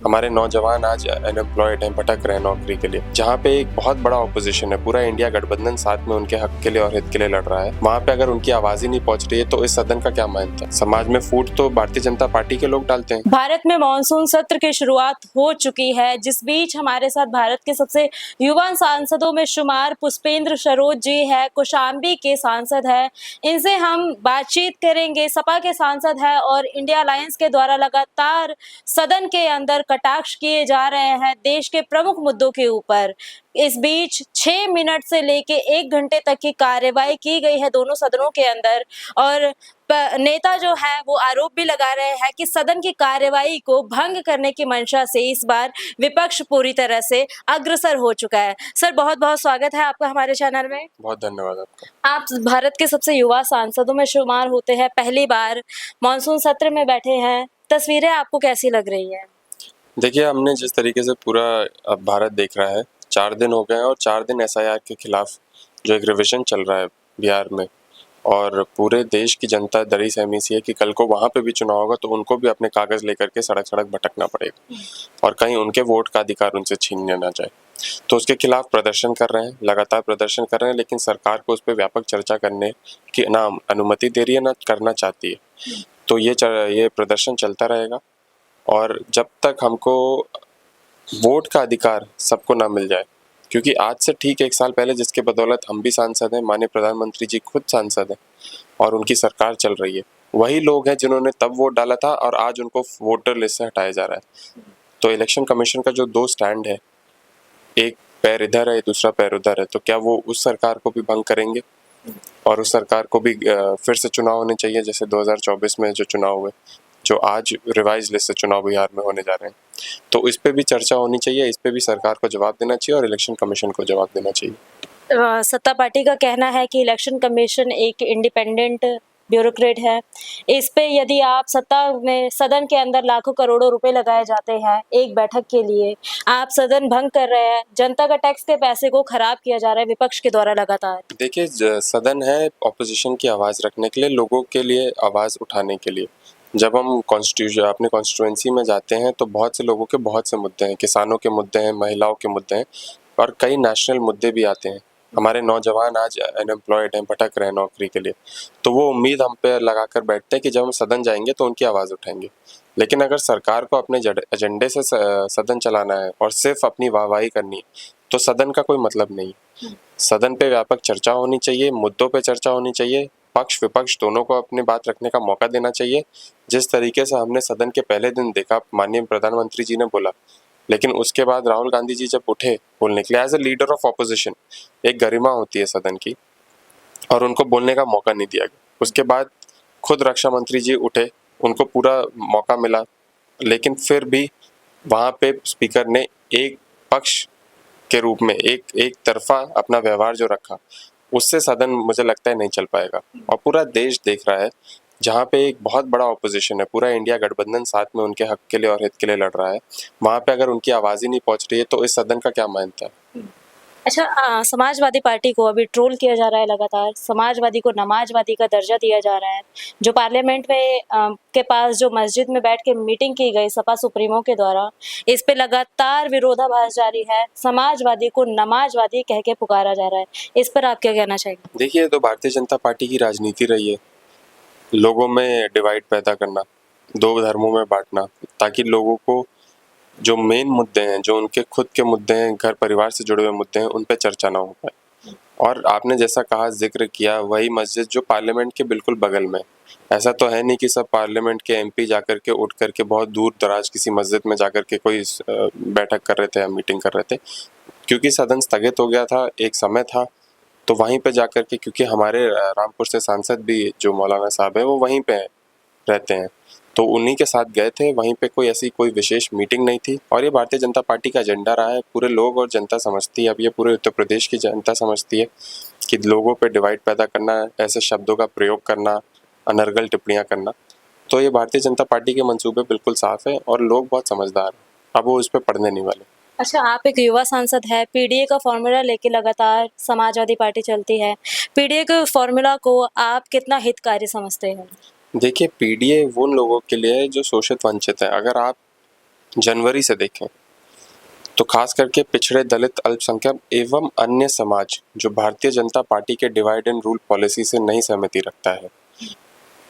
हमारे नौजवान आज अनएम्प्लॉयड हैं, भटक रहे हैं नौकरी के लिए। जहाँ पे एक बहुत बड़ा ऑपोजिशन है, पूरा इंडिया गठबंधन साथ में उनके हक के लिए और हित के लिए लड़ रहा है, वहाँ पे अगर उनकी आवाज ही नहीं पहुंच रही है तो इस सदन का क्या महत्व है। समाज में फूट तो भारतीय जनता पार्टी के लोग डालते हैं। भारत में मानसून सत्र की शुरुआत हो चुकी है, जिस बीच हमारे साथ भारत के सबसे युवा सांसदों में शुमार पुष्पेंद्र सरोज जी है, कौशाम्बी के सांसद है। इनसे हम बातचीत करेंगे। सपा के सांसद है और इंडिया अलायंस के द्वारा लगातार सदन के अंदर कटाक्ष किए जा रहे हैं देश के प्रमुख मुद्दों के ऊपर। इस बीच 6 मिनट से लेके 1 घंटे तक की कार्यवाही की गई है दोनों सदनों के अंदर, और नेता जो है वो आरोप भी लगा रहे हैं कि सदन की कार्यवाही को भंग करने की मंशा से इस बार विपक्ष पूरी तरह से अग्रसर हो चुका है। सर, बहुत बहुत स्वागत है आपका हमारे चैनल में। बहुत धन्यवाद आपका। आप भारत के सबसे युवा सांसदों में शुमार होते हैं, पहली बार मानसून सत्र में बैठे हैं। तस्वीरें आपको कैसी लग रही है? देखिए, हमने जिस तरीके से पूरा अब भारत देख रहा है, 4 दिन हो गए हैं और 4 दिन एसआईआर के खिलाफ जो एक रिविजन चल रहा है बिहार में, और पूरे देश की जनता दरी सहमी सी है कि कल को वहाँ पे भी चुनाव होगा तो उनको भी अपने कागज लेकर के सड़क सड़क भटकना पड़ेगा और कहीं उनके वोट का अधिकार उनसे छीन ना जाए। तो उसके खिलाफ प्रदर्शन कर रहे हैं, लगातार प्रदर्शन कर रहे हैं, लेकिन सरकार को उस पर व्यापक चर्चा करने की ना अनुमति दे रही है ना करना चाहती है। तो ये प्रदर्शन चलता रहेगा और जब तक हमको वोट का अधिकार सबको ना मिल जाए, क्योंकि आज से ठीक 1 साल पहले जिसके बदौलत हम भी सांसद हैं, माननीय प्रधानमंत्री जी खुद सांसद हैं और उनकी सरकार चल रही है, वही लोग हैं जिन्होंने तब वोट डाला था और आज उनको वोटर लिस्ट से हटाया जा रहा है। तो इलेक्शन कमीशन का जो 2 स्टैंड है, एक पैर इधर है दूसरा पैर उधर है, तो क्या वो उस सरकार को भी भंग करेंगे और उस सरकार को भी फिर से चुनाव होने चाहिए जैसे 2024 में जो चुनाव हुए, जो आज रिवाइज लिस्ट से चुनाव बिहार में होने जा रहे हैं। तो इस पे भी चर्चा होनी चाहिए, इस पे भी सरकार को जवाब देना चाहिए और इलेक्शन कमीशन को जवाब देना चाहिए। सत्ता पार्टी का कहना है कि इलेक्शन कमीशन एक इंडिपेंडेंट ब्यूरोक्रेट है। इस पे यदि आप सत्ता में सदन के अंदर लाखों करोड़ों रुपए लगाए जाते हैं एक बैठक के लिए, आप सदन भंग कर रहे हैं, जनता का टैक्स के पैसे को खराब किया जा रहा है विपक्ष के द्वारा लगातार। देखिए, सदन है ऑपोजिशन की आवाज़ रखने के लिए, लोगों के लिए आवाज़ उठाने के लिए। जब हम कॉन्स्टिट्यूशन अपने कॉन्स्टिट्यूएंसी में जाते हैं तो बहुत से लोगों के बहुत से मुद्दे हैं, किसानों के मुद्दे हैं, महिलाओं के मुद्दे हैं और कई नेशनल मुद्दे भी आते हैं। हमारे नौजवान आज अनएम्प्लॉयड हैं, भटक रहे हैं नौकरी के लिए, तो वो उम्मीद हम पे लगाकर बैठते हैं कि जब हम सदन जाएंगे तो उनकी आवाज़ उठाएंगे। लेकिन अगर सरकार को अपने एजेंडे से सदन चलाना है और सिर्फ अपनी वाहवाही करनी है तो सदन का कोई मतलब नहीं। सदन पे व्यापक चर्चा होनी चाहिए, मुद्दों पे चर्चा होनी चाहिए, पक्ष विपक्ष दोनों को अपनी बात रखने का मौका देना चाहिए। जिस तरीके से हमने सदन के पहले दिन देखा, माननीय प्रधानमंत्री जी ने बोला, लेकिन उसके बाद राहुल गांधी जी जब उठे बोलने के लिए as a leader of opposition, एक गरिमा होती है सदन की, और उनको बोलने का मौका नहीं दिया गया। उसके बाद खुद रक्षा मंत्री जी उठे, उनको पूरा मौका मिला, लेकिन फिर भी वहाँ पे स्पीकर ने एक पक्ष के रूप में एक तरफा अपना व्यवहार जो रखा, उससे सदन मुझे लगता है नहीं चल पाएगा। और पूरा देश देख रहा है, जहाँ पे एक बहुत बड़ा ऑपोजिशन है, पूरा इंडिया गठबंधन साथ में उनके हक के लिए और हित के लिए लड़ रहा है, वहाँ पे अगर उनकी आवाज़ ही नहीं पहुँच रही है तो इस सदन का क्या महत्व है। अच्छा, समाजवादी पार्टी को अभी ट्रोल किया जा रहा है लगातार, समाजवादी को नमाजवादी का दर्जा दिया जा रहा है। जो पार्लियामेंट में के पास जो मस्जिद में बैठ के मीटिंग की गई सपा सुप्रीमो के द्वारा, इस पे लगातार विरोधाभास जारी है। समाजवादी को नमाजवादी कह के पुकारा जा रहा है। इस पर आप क्या कहना चाहेंगे? देखिए, तो भारतीय जनता पार्टी की राजनीति रही है, लोगों में डिवाइड पैदा करना, 2 धर्मों में बांटना, ताकि लोगों को जो मेन मुद्दे हैं, जो उनके खुद के मुद्दे हैं, घर परिवार से जुड़े हुए मुद्दे हैं, उन पे चर्चा ना हो पाए। और आपने जैसा कहा, जिक्र किया, वही मस्जिद जो पार्लियामेंट के बिल्कुल बगल में, ऐसा तो है नहीं कि सब पार्लियामेंट के एमपी जाकर के उठ करके बहुत दूर दराज किसी मस्जिद में जाकर के कोई बैठक कर रहे थे या मीटिंग कर रहे थे, क्योंकि सदन स्थगित हो गया था, एक समय था, तो वहीं पे जाकर के, क्योंकि हमारे रामपुर से सांसद भी जो मौलाना साहब है वो वहीं पे रहते हैं, तो उन्हीं के साथ गए थे। वहीं पे कोई ऐसी कोई विशेष मीटिंग नहीं थी और ये भारतीय जनता पार्टी का एजेंडा रहा है, पूरे लोग और जनता समझती है, अब ये पूरे उत्तर प्रदेश की जनता समझती है कि लोगों पे डिवाइड पैदा करना, ऐसे शब्दों का प्रयोग करना, अनर्गल टिप्पणियाँ करना, तो ये भारतीय जनता पार्टी के मंसूबे बिल्कुल साफ है और लोग बहुत समझदार हैं, अब वो इस पर पढ़ने नहीं वाले। अच्छा, आप एक युवा सांसद है, पीडीए का फॉर्मूला लेके लगातार समाजवादी पार्टी चलती है। पीडीए के फॉर्मूला को आप कितना हितकारी समझते हैं? देखिए, पीडीए वो उन लोगों के लिए है जो शोषित वंचित है। अगर आप जनवरी से देखें तो खास करके पिछड़े, दलित, अल्पसंख्यक एवं अन्य समाज जो भारतीय जनता पार्टी के डिवाइड एंड रूल पॉलिसी से नहीं सहमति रखता है,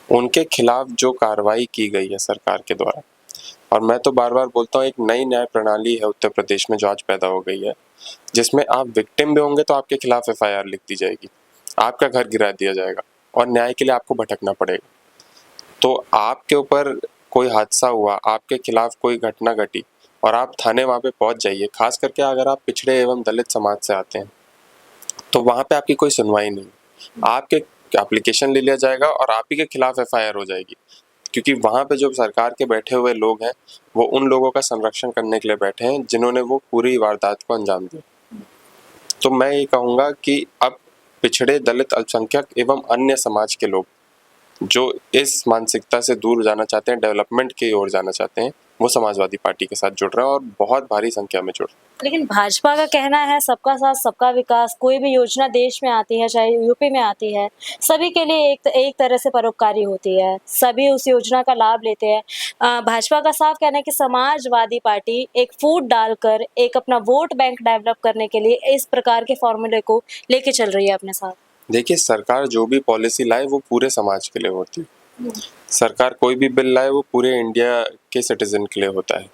उनके खिलाफ जो कार्रवाई की गई है सरकार के द्वारा, और मैं तो बार बार बोलता हूँ, एक नई न्याय प्रणाली है उत्तर प्रदेश में जो आज पैदा हो गई है, जिसमें आप विक्टिम भी होंगे तो आपके खिलाफ एफआईआर लिख दी जाएगी, आपका घर गिरा दिया जाएगा और न्याय के लिए आपको भटकना पड़ेगा। तो आपके ऊपर कोई हादसा हुआ, आपके खिलाफ कोई घटना घटी और आप थाने वहाँ पे पहुँच जाइए, खास करके अगर आप पिछड़े एवं दलित समाज से आते हैं, तो वहाँ पे आपकी कोई सुनवाई नहीं, आपके एप्लीकेशन ले लिया जाएगा और आप ही के खिलाफ एफआईआर हो जाएगी, क्योंकि वहाँ पे जो सरकार के बैठे हुए लोग हैं वो उन लोगों का संरक्षण करने के लिए बैठे हैं जिन्होंने वो पूरी वारदात को अंजाम दिया। तो मैं ये कहूँगा कि अब पिछड़े, दलित, अल्पसंख्यक एवं अन्य समाज के लोग जो इस मानसिकता से दूर जाना चाहते हैं, डेवलपमेंट की ओर जाना चाहते हैं, वो समाजवादी पार्टी के साथ जुड़ रहे हैं और बहुत भारी संख्या में जुड़ रहे हैं। लेकिन भाजपा का कहना है सबका साथ सबका विकास, कोई भी योजना देश में आती है, चाहे यूपी में आती है, सभी के लिए एक तरह से परोपकारी होती है, सभी उस योजना का लाभ लेते हैं। भाजपा का साफ कहना है कि समाजवादी पार्टी एक फूट डालकर एक अपना वोट बैंक डेवलप करने के लिए इस प्रकार के फॉर्मूले को लेके चल रही है अपने साथ। देखिए, सरकार जो भी पॉलिसी लाए वो पूरे समाज के लिए होती है। सरकार कोई भी बिल लाए वो पूरे इंडिया के सिटीजन के लिए होता है।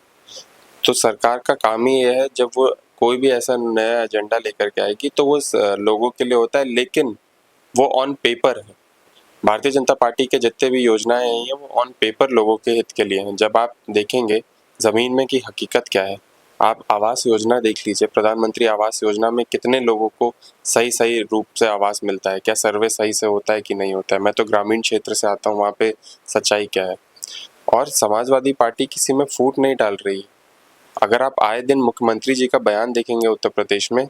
तो सरकार का काम ही ये है, जब वो कोई भी ऐसा नया एजेंडा लेकर के आएगी तो वो लोगों के लिए होता है, लेकिन वो ऑन पेपर है। भारतीय जनता पार्टी के जितने भी योजनाएं हैं वो ऑन पेपर लोगों के हित के लिए हैं। जब आप देखेंगे ज़मीन में की हकीकत क्या है, आप आवास योजना देख लीजिए, प्रधानमंत्री आवास योजना में कितने लोगों को सही सही रूप से आवास मिलता है, क्या सर्वे सही से होता है कि नहीं होता है। मैं तो ग्रामीण क्षेत्र से आता हूँ, वहाँ पे सच्चाई क्या है। और समाजवादी पार्टी किसी में फूट नहीं डाल रही। अगर आप आए दिन मुख्यमंत्री जी का बयान देखेंगे उत्तर प्रदेश में,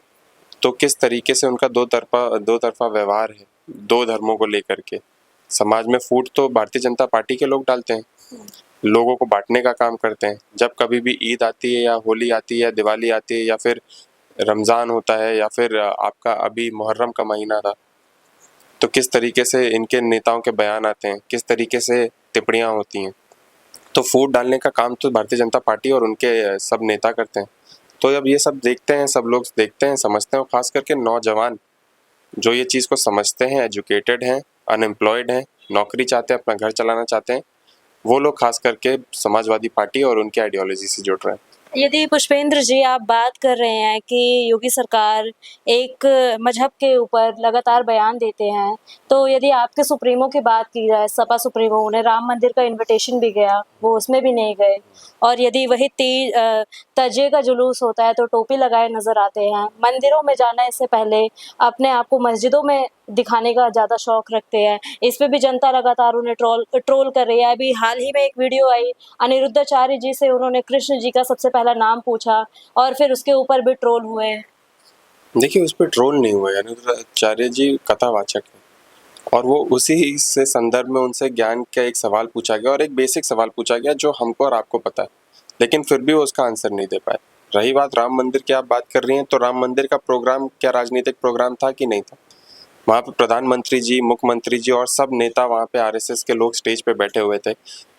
तो किस तरीके से उनका दो तरफा व्यवहार है, दो धर्मों को लेकर के। समाज में फूट तो भारतीय जनता पार्टी के लोग डालते हैं, लोगों को बांटने का काम करते हैं। जब कभी भी ईद आती है या होली आती है या दिवाली आती है या फिर रमज़ान होता है या फिर आपका अभी मुहर्रम का महीना था, तो किस तरीके से इनके नेताओं के बयान आते हैं, किस तरीके से टिप्पणियाँ होती हैं। तो फूट डालने का काम तो भारतीय जनता पार्टी और उनके सब नेता करते हैं। तो अब ये सब देखते हैं, सब लोग देखते हैं, समझते हैं, और ख़ास करके नौजवान जो ये चीज़ को समझते हैं, एजुकेटेड हैं, अनएम्प्लॉयड हैं, नौकरी चाहते हैं, अपना घर चलाना चाहते हैं, वो लोग खास करके समाजवादी पार्टी और उनकी आइडियोलॉजी से जुड़ रहे हैं। यदि पुष्पेंद्र जी आप बात कर रहे हैं कि योगी सरकार एक मजहब के ऊपर लगातार बयान देते हैं, तो यदि आपके सुप्रीमो की बात की जाए, सपा सुप्रीमो, उन्हें राम मंदिर का इनविटेशन भी गया, वो उसमें भी नहीं गए। और यदि वही तजिए का जुलूस होता है तो टोपी लगाए नजर आते हैं। मंदिरों में जाने से पहले अपने आप को मस्जिदों में दिखाने का ज़्यादा शौक रखते हैं। इस पे भी जनता लगातार उन्हें ट्रोल कर रही है। अभी हाल ही में एक वीडियो आई, अनिरुद्धाचार्य जी से उन्होंने कृष्ण जी का सबसे पहला नाम पूछा और फिर उसके ऊपर भी ट्रोल हुए। देखिए, उस पर ट्रोल नहीं हुए, अनिरुद्धाचार्य जी कथावाचक हैं और वो उसी से संदर्भ में उनसे ज्ञान का एक सवाल पूछा गया और एक बेसिक सवाल पूछा गया जो हमको और आपको पता है, लेकिन फिर भी वो उसका आंसर नहीं दे पाए। रही बात राम मंदिर की, आप बात कर रही हैं, तो राम मंदिर का प्रोग्राम क्या राजनीतिक प्रोग्राम था कि नहीं था? वहाँ पे प्रधानमंत्री जी, मुख्यमंत्री जी और सब नेता, वहाँ पे आरएसएस के लोग स्टेज पे बैठे हुए थे।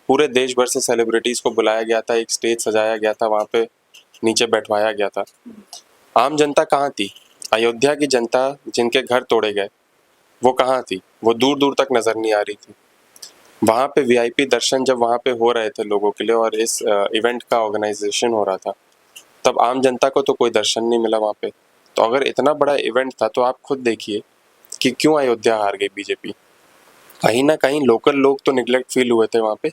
पूरे देश भर से सेलिब्रिटीज को बुलाया गया था, एक स्टेज सजाया गया था, वहाँ पे नीचे बैठवाया गया था। आम जनता कहाँ थी? अयोध्या की जनता जिनके घर तोड़े गए, वो कहाँ थी? वो दूर दूर तक नजर नहीं आ रही थी। वहाँ पे वीआईपी दर्शन जब वहाँ पे हो रहे थे लोगों के लिए और इस इवेंट का ऑर्गेनाइजेशन हो रहा था, तब आम जनता को तो कोई दर्शन नहीं मिला वहाँ पे। तो अगर इतना बड़ा इवेंट था तो आप खुद देखिए कि क्यों अयोध्या हार गई बीजेपी। कहीं ना कहीं लोकल लोग तो निगलेक्ट फील हुए थे वहाँ पे।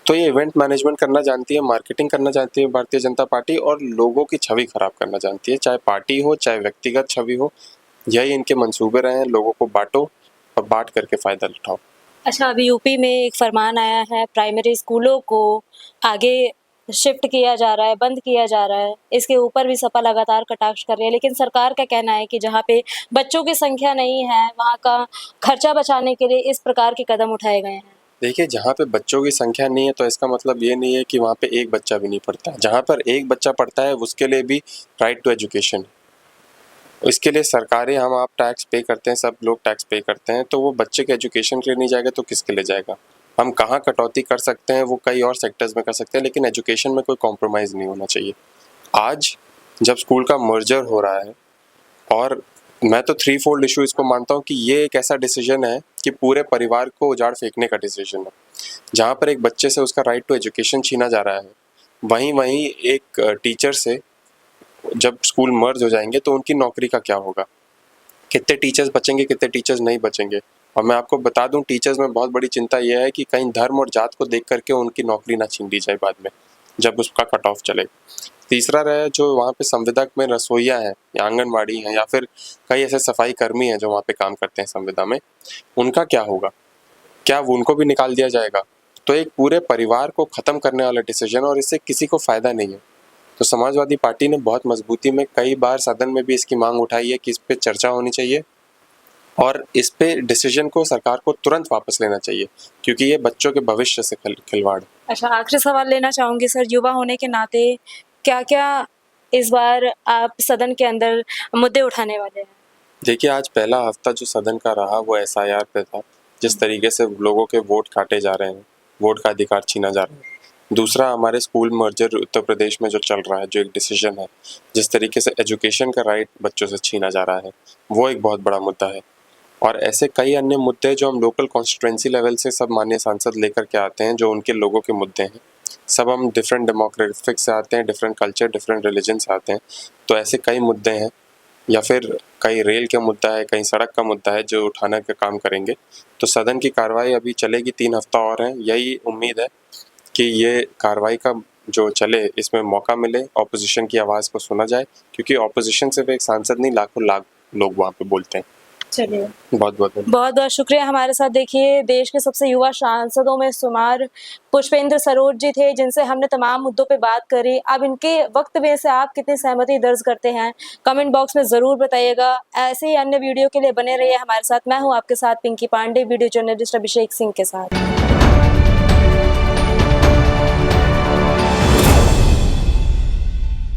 तो ये इवेंट मैनेजमेंट करना जानती है, मार्केटिंग करना जानती है भारतीय जनता पार्टी, और लोगों की छवि खराब करना जानती है, चाहे पार्टी हो चाहे व्यक्तिगत छवि हो। यही इनके मंसूबे रहे हैं, लोगों को बांटो और बांट करके फायदा उठाओ। अच्छा, अभी यूपी में एक फरमान आया है, प्राइमरी स्कूलों को आगे शिफ्ट किया जा रहा है, बंद किया जा रहा है। इसके ऊपर भी सपा लगातार कटाक्ष कर रही है, लेकिन सरकार का कहना है कि जहाँ पे बच्चों की संख्या नहीं है, वहाँ का खर्चा बचाने के लिए इस प्रकार के कदम उठाए गए हैं। देखिए, जहाँ पे बच्चों की संख्या नहीं है तो इसका मतलब ये नहीं है कि वहाँ पे एक बच्चा भी नहीं पढ़ता है। जहाँ पर एक बच्चा पढ़ता है उसके लिए भी राइट टू एजुकेशन, इसके लिए सरकारें, आप टैक्स पे करते हैं, सब लोग टैक्स पे करते हैं, तो वो बच्चे के एजुकेशन के लिए नहीं जाएगा तो किसके लिए जाएगा? हम कहाँ कटौती कर सकते हैं वो कई और सेक्टर्स में कर सकते हैं, लेकिन एजुकेशन में कोई कॉम्प्रोमाइज़ नहीं होना चाहिए। आज जब स्कूल का मर्जर हो रहा है, और मैं तो थ्री फोल्ड इशू इसको मानता हूँ कि ये एक ऐसा डिसीजन है कि पूरे परिवार को उजाड़ फेंकने का डिसीजन है। जहाँ पर एक बच्चे से उसका राइट टू एजुकेशन छीना जा रहा है, वहीं वहीं एक टीचर से जब स्कूल मर्ज हो जाएंगे तो उनकी नौकरी का क्या होगा? कितने टीचर्स बचेंगे, कितने टीचर्स नहीं बचेंगे? और मैं आपको बता दूं, टीचर्स में बहुत बड़ी चिंता यह है कि कहीं धर्म और जात को देख करके उनकी नौकरी ना छीन ली जाए बाद में, जब उसका कट ऑफ चले। तीसरा रहे जो वहाँ पे संविदा में रसोइया हैं या आंगनबाड़ी हैं या फिर कई ऐसे सफाई कर्मी हैं जो वहाँ पे काम करते हैं संविदा में, उनका क्या होगा? क्या वो उनको भी निकाल दिया जाएगा? तो एक पूरे परिवार को ख़त्म करने वाला डिसीजन, और इससे किसी को फ़ायदा नहीं है। तो समाजवादी पार्टी ने बहुत मजबूती में कई बार सदन में भी इसकी मांग उठाई है कि इस पे चर्चा होनी चाहिए और इस पे डिसीजन को सरकार को तुरंत वापस लेना चाहिए, क्योंकि ये बच्चों के भविष्य से खिलवाड़ है। अच्छा, आखिरी सवाल लेना चाहूंगी सर, युवा होने के नाते क्या क्या इस बार आप सदन के अंदर मुद्दे उठाने वाले हैं? देखिए, आज पहला हफ्ता जो सदन का रहा वो एसआईआर पे था, जिस तरीके से लोगों के वोट काटे जा रहे हैं, वोट का अधिकार छीना जा रहा है। दूसरा, हमारे स्कूल मर्जर उत्तर प्रदेश में जो चल रहा है, जो एक डिसीजन है, जिस तरीके से एजुकेशन का राइट बच्चों से छीना जा रहा है, वो एक बहुत बड़ा मुद्दा है। और ऐसे कई अन्य मुद्दे जो हम लोकल कॉन्स्टिट्यूंसी लेवल से सब माननीय सांसद लेकर के आते हैं, जो उनके लोगों के मुद्दे हैं। सब हम डिफरेंट डेमोग्राफिक से आते हैं, डिफरेंट कल्चर, डिफरेंट रिलीजन से आते हैं। तो ऐसे कई मुद्दे हैं, या फिर कहीं रेल का मुद्दा है, कहीं सड़क का मुद्दा है, जो उठाने का काम करेंगे। तो सदन की कार्रवाई अभी चलेगी, 3 हफ्ता और है। यही उम्मीद है कि ये कार्रवाई का जो चले, इसमें मौका मिले, ऑपोजिशन की आवाज़ को सुना जाए, क्योंकि ऑपोजिशन सिर्फ एक सांसद नहीं, लाखों लाख लोग वहाँ पे बोलते हैं। चलिए, बहुत बहुत धन्यवाद। बहुत बहुत शुक्रिया। हमारे साथ देखिए देश के सबसे युवा सांसदों में शुमार पुष्पेंद्र सरोज जी थे, जिनसे हमने तमाम मुद्दों पे बात करी। अब इनके वक्तव्य से आप कितनी सहमति दर्ज करते हैं, कमेंट बॉक्स में ज़रूर बताइएगा। ऐसे ही अन्य वीडियो के लिए बने रहिए हमारे साथ। मैं हूँ आपके साथ पिंकी पांडे, वीडियो जर्नलिस्ट अभिषेक सिंह के साथ।